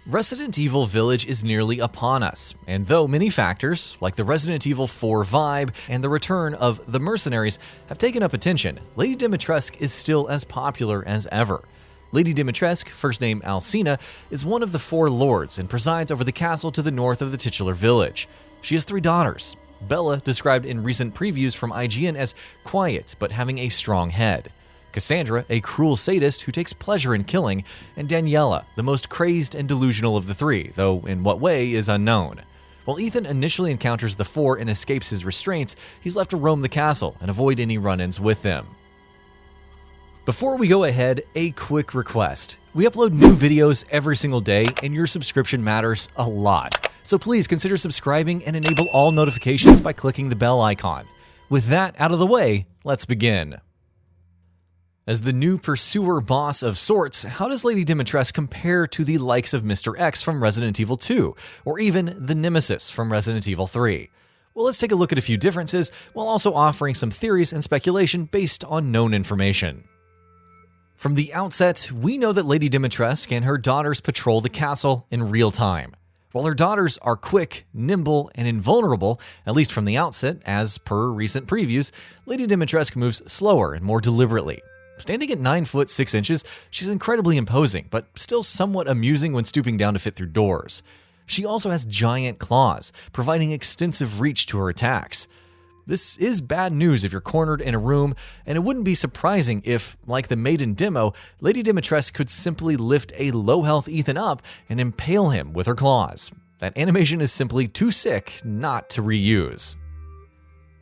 Resident Evil Village is nearly upon us, and though many factors, like the Resident Evil 4 vibe and the return of the Mercenaries, have taken up attention, Lady Dimitrescu is still as popular as ever. Lady Dimitrescu, first name Alcina, is one of the 4 lords and presides over the castle to the north of the titular village. She has 3 daughters. Bela, described in recent previews from IGN as quiet but having a strong head. Cassandra, a cruel sadist who takes pleasure in killing, and Daniela, the most crazed and delusional of the 3, though in what way is unknown. While Ethan initially encounters the 4 and escapes his restraints, he's left to roam the castle and avoid any run-ins with them. Before we go ahead, a quick request. We upload new videos every single day, and your subscription matters a lot. So please consider subscribing and enable all notifications by clicking the bell icon. With that out of the way, let's begin. As the new pursuer boss of sorts, how does Lady Dimitrescu compare to the likes of Mr. X from Resident Evil 2, or even the Nemesis from Resident Evil 3? Well, let's take a look at a few differences, while also offering some theories and speculation based on known information. From the outset, we know that Lady Dimitrescu and her daughters patrol the castle in real time. While her daughters are quick, nimble, and invulnerable, at least from the outset, as per recent previews, Lady Dimitrescu moves slower and more deliberately. Standing at 9 foot 6 inches, she's incredibly imposing, but still somewhat amusing when stooping down to fit through doors. She also has giant claws, providing extensive reach to her attacks. This is bad news if you're cornered in a room, and it wouldn't be surprising if, like the maiden demo, Lady Dimitrescu could simply lift a low-health Ethan up and impale him with her claws. That animation is simply too sick not to reuse.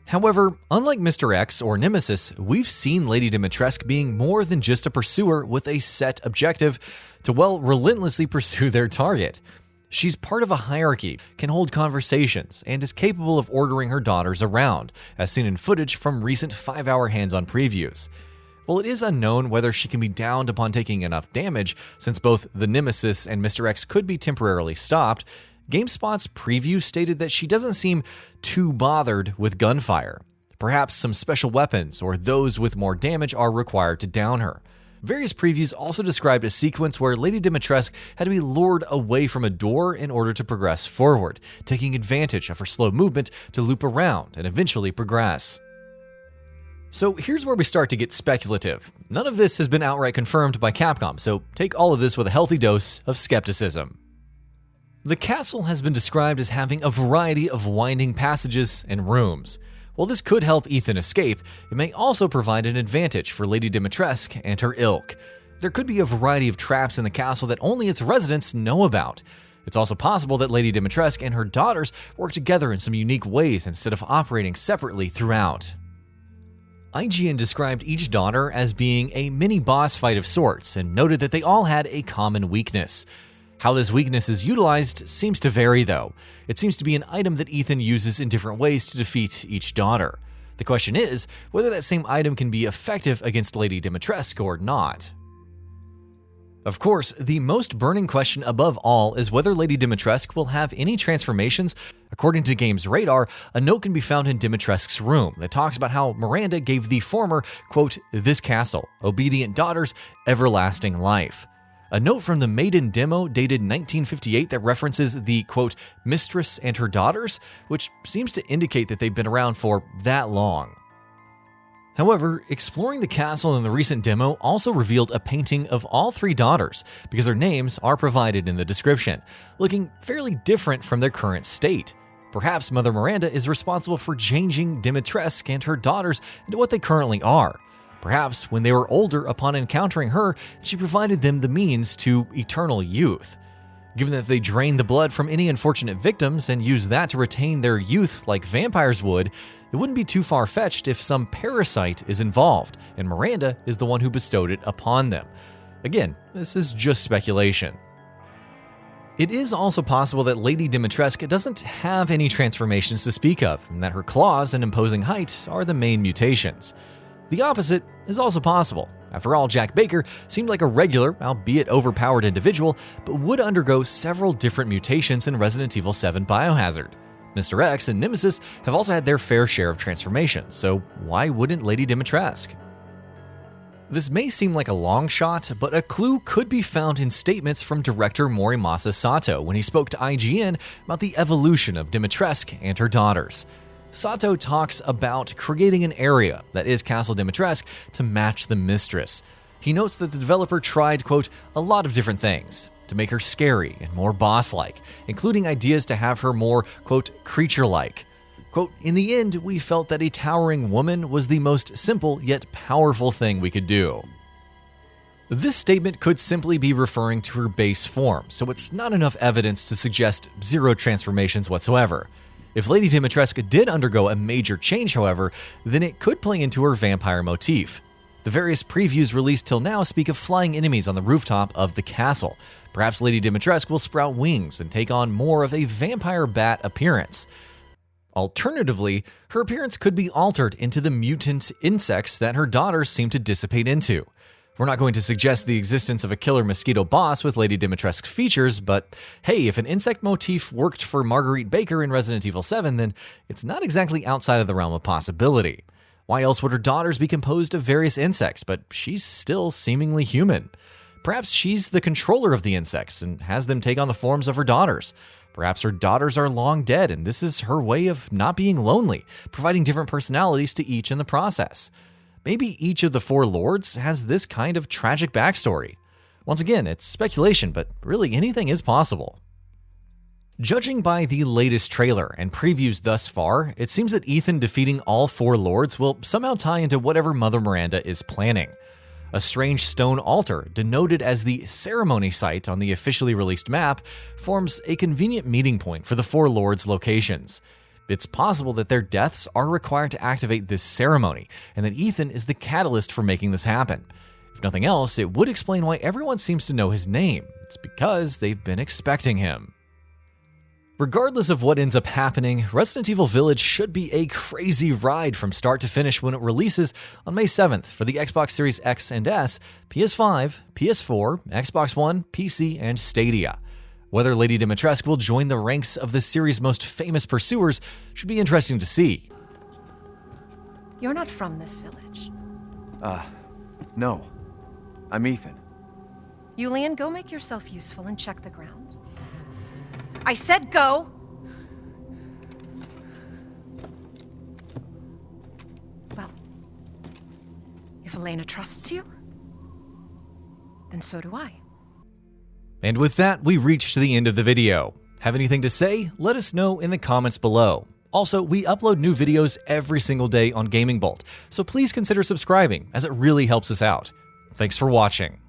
However, unlike Mr. X or Nemesis, we've seen Lady Dimitrescu being more than just a pursuer with a set objective to, relentlessly pursue their target. She's part of a hierarchy, can hold conversations, and is capable of ordering her daughters around, as seen in footage from recent 5-hour hands-on previews. While it is unknown whether she can be downed upon taking enough damage, since both the Nemesis and Mr. X could be temporarily stopped, GameSpot's preview stated that she doesn't seem too bothered with gunfire. Perhaps some special weapons or those with more damage are required to down her. Various previews also described a sequence where Lady Dimitrescu had to be lured away from a door in order to progress forward, taking advantage of her slow movement to loop around and eventually progress. So here's where we start to get speculative. None of this has been outright confirmed by Capcom, so take all of this with a healthy dose of skepticism. The castle has been described as having a variety of winding passages and rooms. While this could help Ethan escape, it may also provide an advantage for Lady Dimitrescu and her ilk. There could be a variety of traps in the castle that only its residents know about. It's also possible that Lady Dimitrescu and her daughters work together in some unique ways instead of operating separately throughout. IGN described each daughter as being a mini-boss fight of sorts and noted that they all had a common weakness. How this weakness is utilized seems to vary, though. It seems to be an item that Ethan uses in different ways to defeat each daughter. The question is whether that same item can be effective against Lady Dimitrescu or not. Of course, the most burning question above all is whether Lady Dimitrescu will have any transformations. According to Games Radar, a note can be found in Dimitrescu's room that talks about how Miranda gave the former, quote, "this castle, obedient daughters, everlasting life." A note from the maiden demo dated 1958 that references the, quote, "mistress and her daughters," which seems to indicate that they've been around for that long. However, exploring the castle in the recent demo also revealed a painting of all 3 daughters, because their names are provided in the description, looking fairly different from their current state. Perhaps Mother Miranda is responsible for changing Dimitrescu and her daughters into what they currently are. Perhaps when they were older upon encountering her, she provided them the means to eternal youth. Given that they drain the blood from any unfortunate victims and use that to retain their youth like vampires would, it wouldn't be too far-fetched if some parasite is involved, and Miranda is the one who bestowed it upon them. Again, this is just speculation. It is also possible that Lady Dimitrescu doesn't have any transformations to speak of, and that her claws and imposing height are the main mutations. The opposite is also possible. After all, Jack Baker seemed like a regular, albeit overpowered individual, but would undergo several different mutations in Resident Evil 7 Biohazard. Mr. X and Nemesis have also had their fair share of transformations, so why wouldn't Lady Dimitrescu? This may seem like a long shot, but a clue could be found in statements from director Morimasa Sato when he spoke to IGN about the evolution of Dimitrescu and her daughters. Sato talks about creating an area that is Castle Dimitrescu to match the mistress. He notes that the developer tried, quote, a lot of different things to make her scary and more boss-like, including ideas to have her more, quote, creature-like. Quote, in the end, we felt that a towering woman was the most simple yet powerful thing we could do. This statement could simply be referring to her base form, so it's not enough evidence to suggest zero transformations whatsoever. If Lady Dimitrescu did undergo a major change, however, then it could play into her vampire motif. The various previews released till now speak of flying enemies on the rooftop of the castle. Perhaps Lady Dimitrescu will sprout wings and take on more of a vampire bat appearance. Alternatively, her appearance could be altered into the mutant insects that her daughters seem to dissipate into. We're not going to suggest the existence of a killer mosquito boss with Lady Dimitrescu features, but hey, if an insect motif worked for Marguerite Baker in Resident Evil 7, then it's not exactly outside of the realm of possibility. Why else would her daughters be composed of various insects, but she's still seemingly human? Perhaps she's the controller of the insects and has them take on the forms of her daughters. Perhaps her daughters are long dead and this is her way of not being lonely, providing different personalities to each in the process. Maybe each of the four lords has this kind of tragic backstory. Once again, it's speculation, but really anything is possible. Judging by the latest trailer and previews thus far, it seems that Ethan defeating all four lords will somehow tie into whatever Mother Miranda is planning. A strange stone altar, denoted as the ceremony site on the officially released map, forms a convenient meeting point for the four lords' locations. It's possible that their deaths are required to activate this ceremony, and that Ethan is the catalyst for making this happen. If nothing else, it would explain why everyone seems to know his name. It's because they've been expecting him. Regardless of what ends up happening, Resident Evil Village should be a crazy ride from start to finish when it releases on May 7th for the Xbox Series X and S, PS5, PS4, Xbox One, PC, and Stadia. Whether Lady Dimitrescu will join the ranks of the series' most famous pursuers should be interesting to see. You're not from this village. No. I'm Ethan. Yulian, go make yourself useful and check the grounds. I said go! Well, if Elena trusts you, then so do I. And with that, we reached the end of the video. Have anything to say? Let us know in the comments below. Also, we upload new videos every single day on Gaming Bolt, so please consider subscribing as it really helps us out. Thanks for watching.